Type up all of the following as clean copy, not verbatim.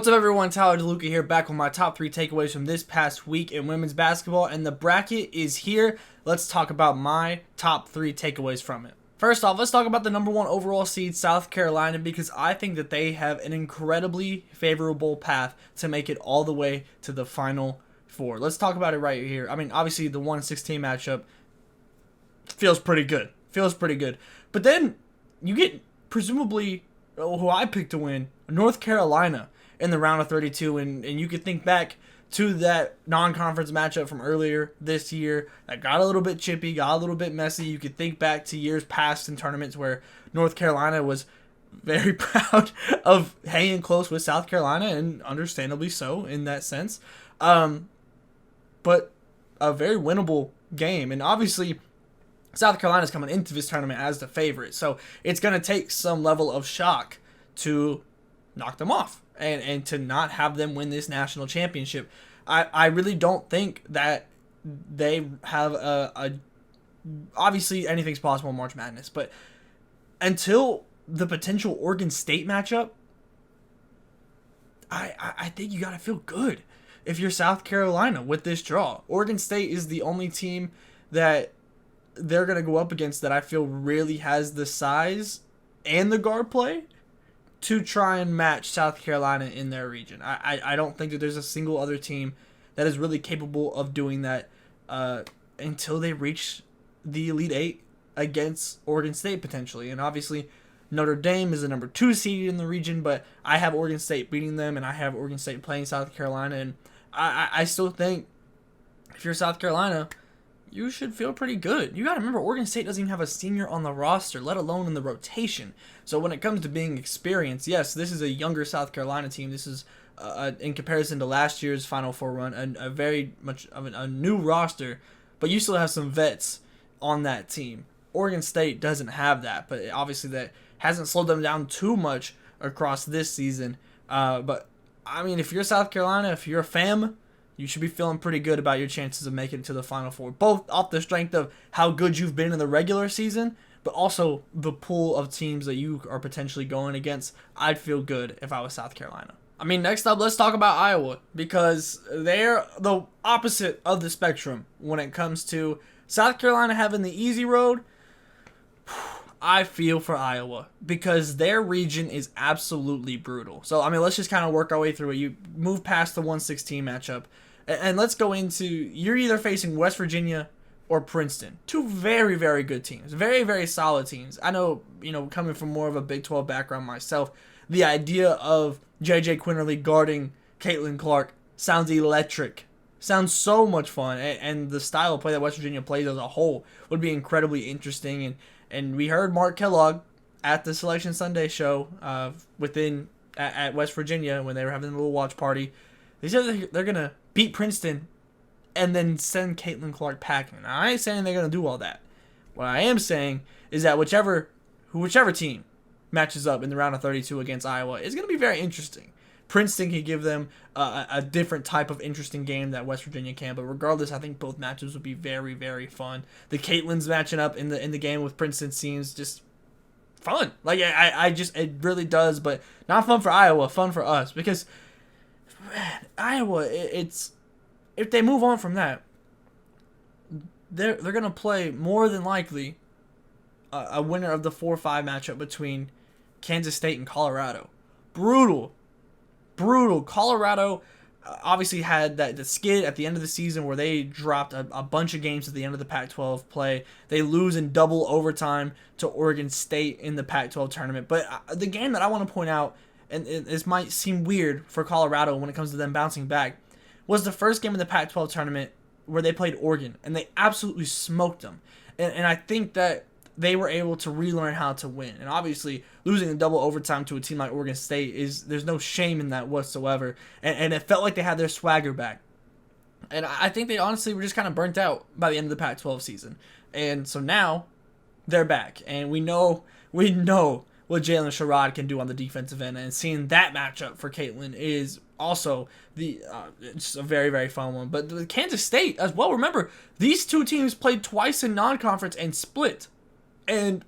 What's up, everyone? Tyler DeLuca here, back with my top 3 takeaways from this past week in women's basketball, and the bracket is here. Let's talk about my top 3 takeaways from it. First off, let's talk about the number 1 overall seed, South Carolina, because I think that they have an incredibly favorable path to make it all the way to the Final Four. Let's talk about it right here. I mean, obviously, the 1-16 matchup feels pretty good. But then you get, presumably, who I picked to win, North Carolina, in the round of 32, and you could think back to that non-conference matchup from earlier this year that got a little bit chippy, got a little bit messy. You could think back to years past in tournaments where North Carolina was very proud of hanging close with South Carolina, and understandably so in that sense. But a very winnable game, and obviously South Carolina's coming into this tournament as the favorite, so it's going to take some level of shock to knock them off and to not have them win this national championship. I really don't think that they have a obviously anything's possible in March Madness, but until the potential Oregon State matchup, I think you got to feel good if you're South Carolina with this draw. Oregon State is the only team that they're going to go up against that I feel really has the size and the guard play to try and match South Carolina in their region. I don't think that there's a single other team that is really capable of doing that until they reach the Elite Eight against Oregon State potentially. And obviously Notre Dame is the number 2 seed in the region, but I have Oregon State beating them, and I have Oregon State playing South Carolina. And I still think if you're South Carolina, you should feel pretty good. You got to remember, Oregon State doesn't even have a senior on the roster, let alone in the rotation. So when it comes to being experienced, yes, this is a younger South Carolina team. This is, in comparison to last year's Final Four run, a very much of a new roster. But you still have some vets on that team. Oregon State doesn't have that, but obviously that hasn't slowed them down too much across this season. But, I mean, if you're South Carolina, if you're a fam, you should be feeling pretty good about your chances of making it to the Final Four, both off the strength of how good you've been in the regular season, but also the pool of teams that you are potentially going against. I'd feel good if I was South Carolina. I mean, next up, let's talk about Iowa, because they're the opposite of the spectrum when it comes to South Carolina having the easy road. I feel for Iowa because their region is absolutely brutal. So, I mean, let's just kind of work our way through it. You move past the 1-16 matchup. And let's go into, you're either facing West Virginia or Princeton. 2 very, very good teams. Very, very solid teams. I know, coming from more of a Big 12 background myself, the idea of J.J. Quinterly guarding Caitlin Clark sounds electric. Sounds so much fun. And the style of play that West Virginia plays as a whole would be incredibly interesting. And we heard Mark Kellogg at the Selection Sunday show at West Virginia when they were having a little watch party. They said they're going to beat Princeton and then send Caitlin Clark packing. Now, I ain't saying they're going to do all that. What I am saying is that whichever team matches up in the round of 32 against Iowa is going to be very interesting. Princeton can give them a different type of interesting game that West Virginia can, but regardless, I think both matches would be very, very fun. The Caitlins matching up in the game with Princeton seems just fun. Like, it really does, but not fun for Iowa, fun for us, because man, Iowa, it's if they move on from that, they're gonna play more than likely a winner of the 4-5 matchup between Kansas State and Colorado. Brutal. Colorado obviously had the skid at the end of the season where they dropped a bunch of games at the end of the Pac-12 play. They lose in double overtime to Oregon State in the Pac-12 tournament. But the game that I want to point out, and this might seem weird for Colorado when it comes to them bouncing back, was the first game of the Pac-12 tournament where they played Oregon, and they absolutely smoked them. And I think that they were able to relearn how to win. And obviously, losing in double overtime to a team like Oregon State, there's no shame in that whatsoever. And it felt like they had their swagger back. And I think they honestly were just kind of burnt out by the end of the Pac-12 season. And so now, they're back. And we know what Jalen Sherrod can do on the defensive end. And seeing that matchup for Caitlin is also it's a very, very fun one. But the Kansas State as well. Remember, these 2 teams played twice in non-conference and split. And,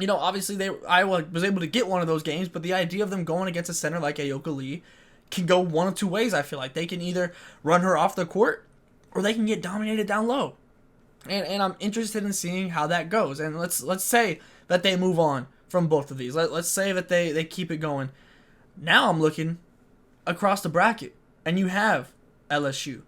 obviously Iowa was able to get one of those games, but the idea of them going against a center like Ayoka Lee can go one of two ways. I feel like they can either run her off the court or they can get dominated down low. And I'm interested in seeing how that goes. And let's say that they move on from both of these. Let's say that they keep it going. Now I'm looking across the bracket, and you have LSU.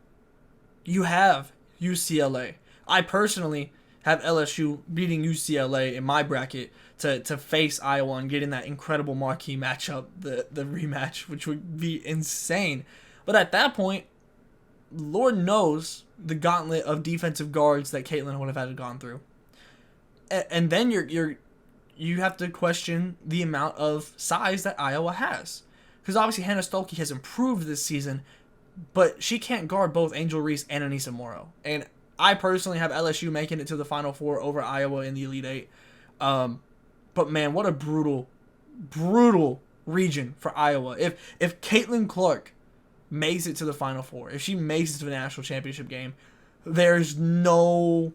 You have UCLA. I personally have LSU beating UCLA in my bracket to face Iowa and getting that incredible marquee matchup, the rematch, which would be insane. But at that point, Lord knows the gauntlet of defensive guards that Caitlin would have had to gone through. And then you have to question the amount of size that Iowa has. Because obviously Hannah Stuelke has improved this season, but she can't guard both Angel Reese and Anissa Morrow. And I personally have LSU making it to the Final Four over Iowa in the Elite Eight. But man, what a brutal region for Iowa. If Caitlin Clark makes it to the Final Four, if she makes it to the national championship game, there's no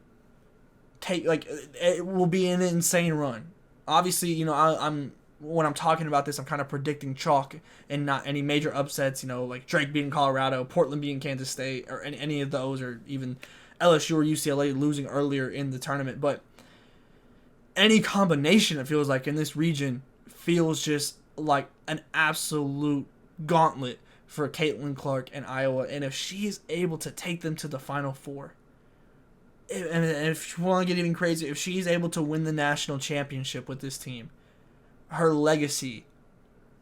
it will be an insane run. Obviously, you know, I'm when I'm talking about this, I'm kind of predicting chalk and not any major upsets, you know, like Drake beating Colorado, Portland beating Kansas State, or any of those, or even LSU or UCLA losing earlier in the tournament. But any combination, it feels like, in this region feels just like an absolute gauntlet for Caitlin Clark and Iowa. And if she is able to take them to the Final Four, and if you want to get even crazy, if she's able to win the national championship with this team, her legacy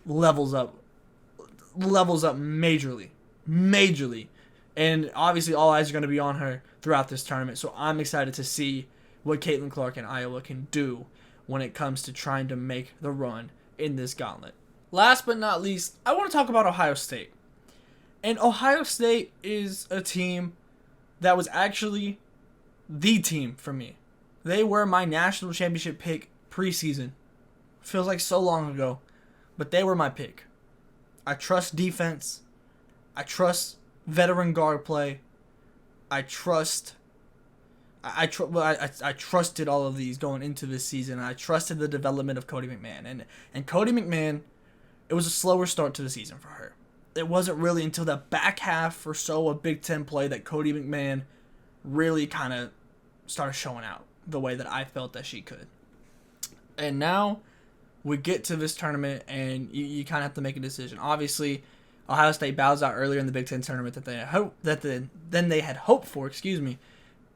levels up majorly. And obviously all eyes are going to be on her throughout this tournament. So I'm excited to see what Caitlin Clark and Iowa can do when it comes to trying to make the run in this gauntlet. Last but not least, I want to talk about Ohio State. And Ohio State is a team that was actually the team for me. They were my national championship pick preseason. Feels like so long ago, but they were my pick. I trust defense. I trust veteran guard play. I trusted all of these going into this season. I trusted the development of Cody McMahon. And Cody McMahon, it was a slower start to the season for her. It wasn't really until the back half or so of Big Ten play that Cody McMahon really kind of started showing out the way that I felt that she could. And now we get to this tournament, and you kind of have to make a decision. Obviously, Ohio State bows out earlier in the Big Ten tournament than they had hoped for,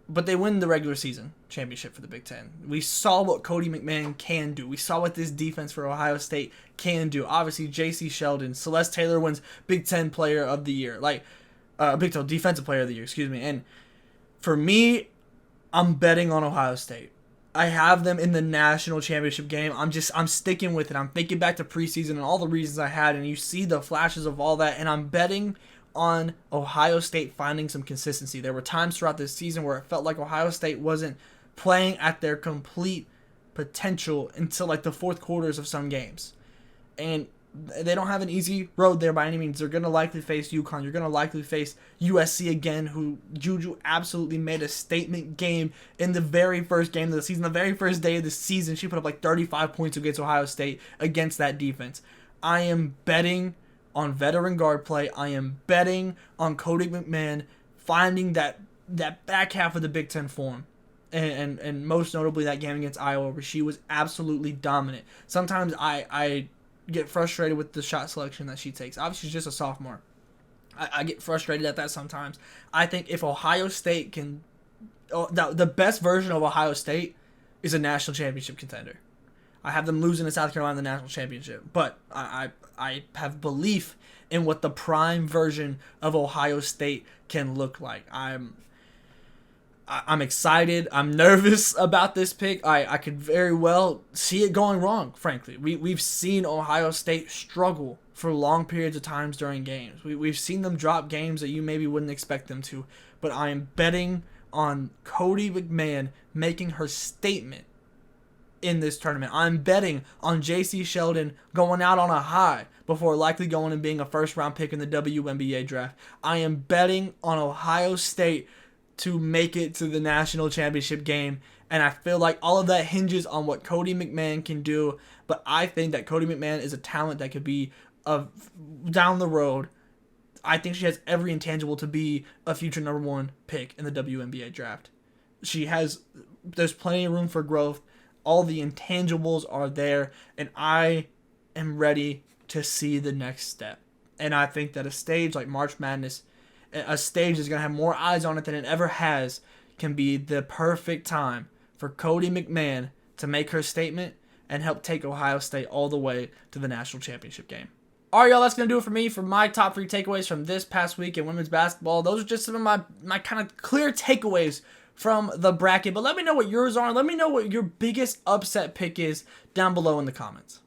but they win the regular season championship for the Big Ten. We saw what Cody McMahon can do. We saw what this defense for Ohio State can do. Obviously, J.C. Sheldon, Celeste Taylor wins Big Ten Player of the Year, Big Ten Defensive Player of the Year, And for me, I'm betting on Ohio State. I have them in the national championship game. I'm sticking with it. I'm thinking back to preseason and all the reasons I had, and you see the flashes of all that, and I'm betting on Ohio State finding some consistency. There were times throughout this season where it felt like Ohio State wasn't playing at their complete potential until like the fourth quarters of some games. And they don't have an easy road there by any means. They're going to likely face UConn. You're going to likely face USC again, who Juju absolutely made a statement game in the very first game of the season. The very first day of the season, she put up like 35 points against Ohio State against that defense. I am betting on veteran guard play. I am betting on Cody McMahon finding that back half of the Big Ten form. And most notably that game against Iowa, where she was absolutely dominant. Sometimes I get frustrated with the shot selection that she takes. Obviously, she's just a sophomore. I get frustrated at that sometimes. I think if Ohio State can... the best version of Ohio State is a national championship contender. I have them losing to South Carolina in the national championship. But I have belief in what the prime version of Ohio State can look like. I'm excited. I'm nervous about this pick. I could very well see it going wrong, frankly. We've seen Ohio State struggle for long periods of times during games. We've seen them drop games that you maybe wouldn't expect them to. But I am betting on Cody McMahon making her statement in this tournament. I'm betting on J.C. Sheldon going out on a high before likely going and being a first-round pick in the WNBA draft. I am betting on Ohio State to make it to the national championship game, and I feel like all of that hinges on what Cody McMahon can do, but I think that Cody McMahon is a talent that could be down the road I think she has every intangible to be a future number 1 pick in the WNBA draft. There's plenty of room for growth. All the intangibles are there, and I am ready to see the next step. And I think that a stage like March Madness, a stage that's going to have more eyes on it than it ever has, can be the perfect time for Cody McMahon to make her statement and help take Ohio State all the way to the national championship game. All right, y'all, that's going to do it for me for my top 3 takeaways from this past week in women's basketball. Those are just some of my kind of clear takeaways from the bracket. But let me know what yours are. Let me know what your biggest upset pick is down below in the comments.